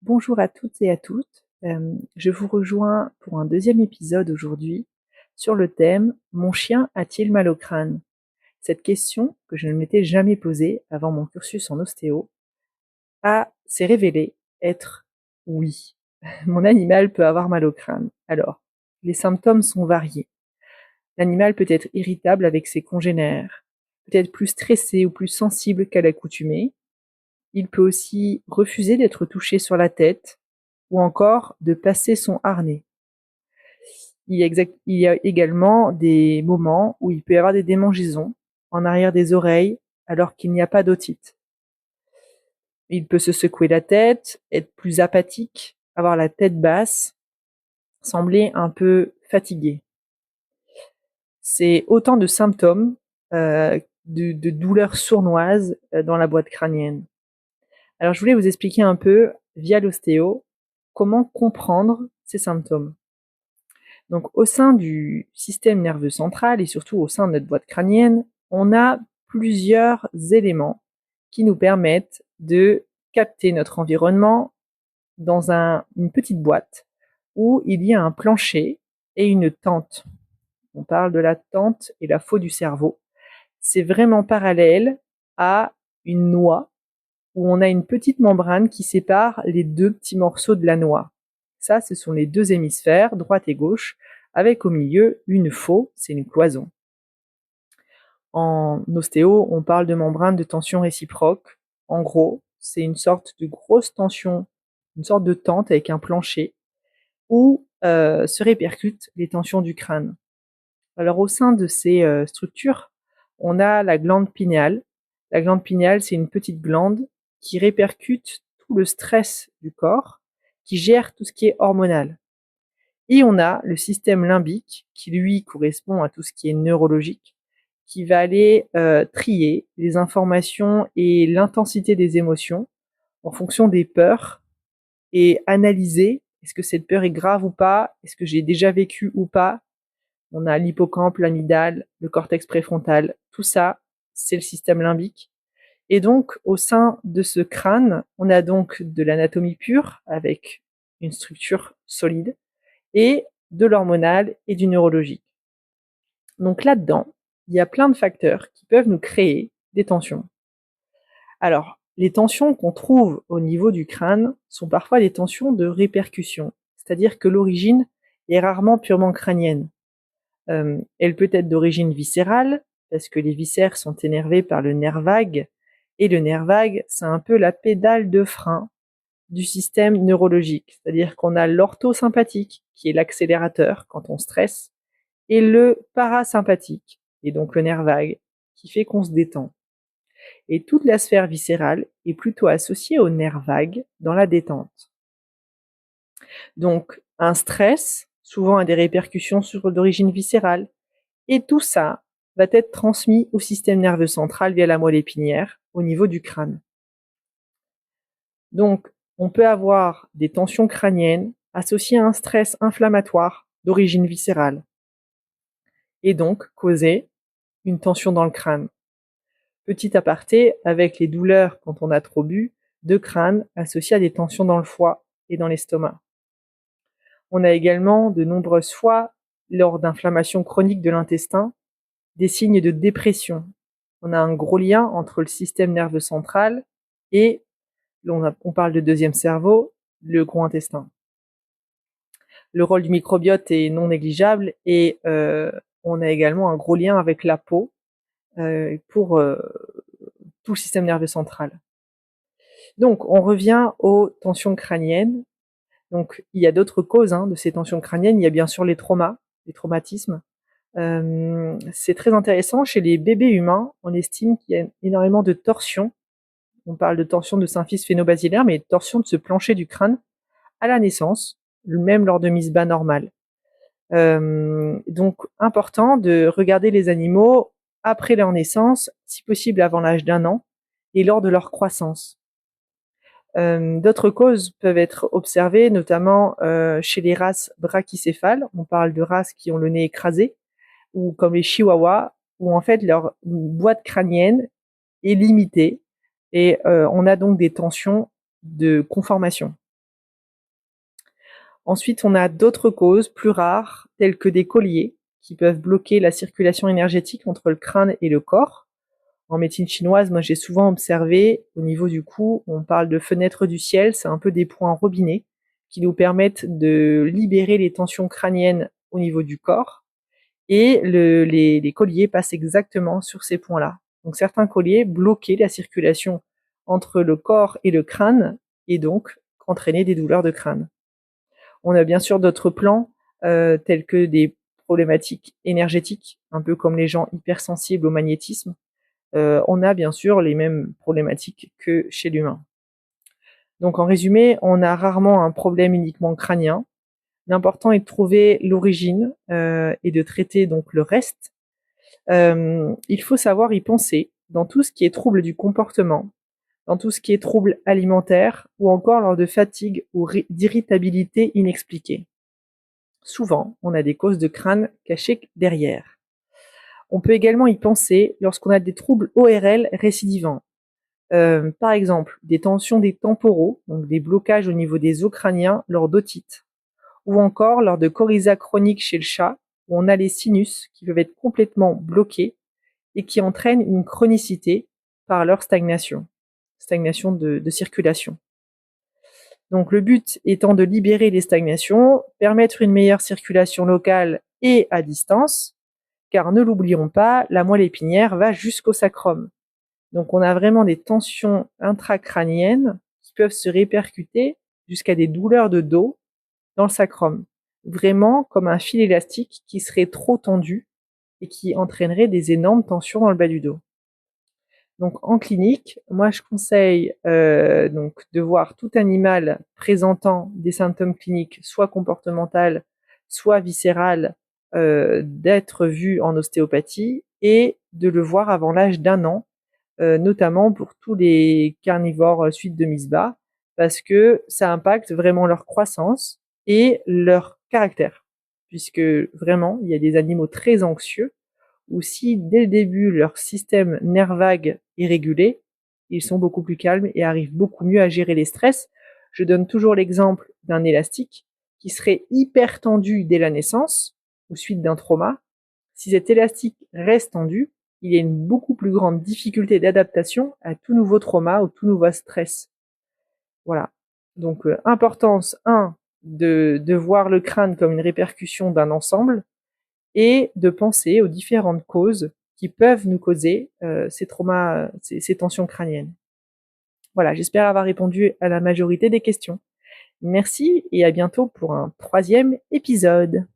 Bonjour à toutes et à toutes. Je vous rejoins pour un deuxième épisode aujourd'hui sur le thème Mon chien a-t-il mal au crâne? Cette question, que je ne m'étais jamais posée avant mon cursus en ostéo, s'est révélée être oui. Mon animal peut avoir mal au crâne. Alors, les symptômes sont variés. L'animal peut être irritable avec ses congénères, peut être plus stressé ou plus sensible qu'à l'accoutumée. Il peut aussi refuser d'être touché sur la tête ou encore de passer son harnais. Il y a également des moments où il peut y avoir des démangeaisons en arrière des oreilles alors qu'il n'y a pas d'otite. Il peut se secouer la tête, être plus apathique, avoir la tête basse, sembler un peu fatigué. C'est autant de symptômes de douleurs sournoises dans la boîte crânienne. Alors je voulais vous expliquer un peu, via l'ostéo, comment comprendre ces symptômes. Donc au sein du système nerveux central et surtout au sein de notre boîte crânienne, on a plusieurs éléments qui nous permettent de capter notre environnement dans une petite boîte où il y a un plancher et une tente. On parle de la tente et la faue du cerveau. C'est vraiment parallèle à une noix où on a une petite membrane qui sépare les deux petits morceaux de la noix. Ça, ce sont les deux hémisphères, droite et gauche, avec au milieu une faue, c'est une cloison. En ostéo, on parle de membrane de tension réciproque. En gros, c'est une sorte de grosse tension, une sorte de tente avec un plancher où se répercutent les tensions du crâne. Alors au sein de ces structures, on a la glande pinéale. La glande pinéale, c'est une petite glande qui répercute tout le stress du corps, qui gère tout ce qui est hormonal. Et on a le système limbique qui, lui, correspond à tout ce qui est neurologique, qui va aller trier les informations et l'intensité des émotions en fonction des peurs et analyser est-ce que cette peur est grave ou pas, est-ce que j'ai déjà vécu ou pas. On a l'hippocampe, l'amygdale, le cortex préfrontal, tout ça, c'est le système limbique. Et donc, au sein de ce crâne, on a donc de l'anatomie pure avec une structure solide et de l'hormonal et du neurologique. Donc là-dedans, il y a plein de facteurs qui peuvent nous créer des tensions. Alors, les tensions qu'on trouve au niveau du crâne sont parfois des tensions de répercussion, c'est-à-dire que l'origine est rarement purement crânienne. Elle peut être d'origine viscérale, parce que les viscères sont énervés par le nerf vague, et le nerf vague, c'est un peu la pédale de frein du système neurologique, c'est-à-dire qu'on a l'orthosympathique, qui est l'accélérateur quand on stresse, et le parasympathique, et donc le nerf vague, qui fait qu'on se détend. Et toute la sphère viscérale est plutôt associée au nerf vague dans la détente. Donc, un stress, souvent a des répercussions sur d'origine viscérale, et tout ça va être transmis au système nerveux central via la moelle épinière, au niveau du crâne. Donc, on peut avoir des tensions crâniennes associées à un stress inflammatoire d'origine viscérale, et donc causer une tension dans le crâne. Petit aparté, avec les douleurs quand on a trop bu, de crâne associées à des tensions dans le foie et dans l'estomac. On a également de nombreuses fois, lors d'inflammation chronique de l'intestin, des signes de dépression. On a un gros lien entre le système nerveux central et, on parle de deuxième cerveau, le gros intestin. Le rôle du microbiote est non négligeable et on a également un gros lien avec la peau pour tout le système nerveux central. Donc, on revient aux tensions crâniennes. Donc, il y a d'autres causes de ces tensions crâniennes. Il y a bien sûr les traumatismes. C'est très intéressant. Chez les bébés humains, on estime qu'il y a énormément de torsions. On parle de torsion de symphyse phénobasilaire, mais de torsion de ce plancher du crâne à la naissance, même lors de mise bas normale. Donc, important de regarder les animaux après leur naissance, si possible avant l'âge d'1 an, et lors de leur croissance. D'autres causes peuvent être observées, notamment chez les races brachycéphales. On parle de races qui ont le nez écrasé, ou comme les chihuahuas, où en fait leur boîte crânienne est limitée et on a donc des tensions de conformation. Ensuite, on a d'autres causes plus rares, telles que des colliers, qui peuvent bloquer la circulation énergétique entre le crâne et le corps. En médecine chinoise, moi j'ai souvent observé, au niveau du cou, on parle de fenêtres du ciel, c'est un peu des points robinets qui nous permettent de libérer les tensions crâniennes au niveau du corps. Et les colliers passent exactement sur ces points-là. Donc certains colliers bloquaient la circulation entre le corps et le crâne et donc entraînaient des douleurs de crâne. On a bien sûr d'autres plans, tels que des problématiques énergétiques, un peu comme les gens hypersensibles au magnétisme. On a bien sûr les mêmes problématiques que chez l'humain. Donc en résumé, on a rarement un problème uniquement crânien. L'important est de trouver l'origine et de traiter donc le reste. Il faut savoir y penser dans tout ce qui est trouble du comportement, dans tout ce qui est trouble alimentaire ou encore lors de fatigue ou d'irritabilité inexpliquée. Souvent, on a des causes de crâne cachées derrière. On peut également y penser lorsqu'on a des troubles ORL récidivants. Par exemple, des tensions des temporaux, donc des blocages au niveau des os crâniens lors d'otite, ou encore lors de coryza chronique chez le chat, où on a les sinus qui peuvent être complètement bloqués et qui entraînent une chronicité par leur stagnation de circulation. Donc le but étant de libérer les stagnations, permettre une meilleure circulation locale et à distance, car ne l'oublions pas, la moelle épinière va jusqu'au sacrum. Donc on a vraiment des tensions intracrâniennes qui peuvent se répercuter jusqu'à des douleurs de dos dans le sacrum. Vraiment comme un fil élastique qui serait trop tendu et qui entraînerait des énormes tensions dans le bas du dos. Donc en clinique, moi je conseille donc de voir tout animal présentant des symptômes cliniques, soit comportementales, soit viscérales, d'être vu en ostéopathie et de le voir avant l'âge d'1 an, notamment pour tous les carnivores suite de Misbah, parce que ça impacte vraiment leur croissance et leur caractère. Puisque vraiment, il y a des animaux très anxieux où si dès le début leur système nerf vague est régulé, ils sont beaucoup plus calmes et arrivent beaucoup mieux à gérer les stress. Je donne toujours l'exemple d'un élastique qui serait hyper tendu dès la naissance ou suite d'un trauma. Si cet élastique reste tendu, il y a une beaucoup plus grande difficulté d'adaptation à tout nouveau trauma ou tout nouveau stress. Voilà. Donc importance 1 de voir le crâne comme une répercussion d'un ensemble et de penser aux différentes causes qui peuvent nous causer ces traumas, ces tensions crâniennes. Voilà, j'espère avoir répondu à la majorité des questions. Merci et à bientôt pour un 3e épisode.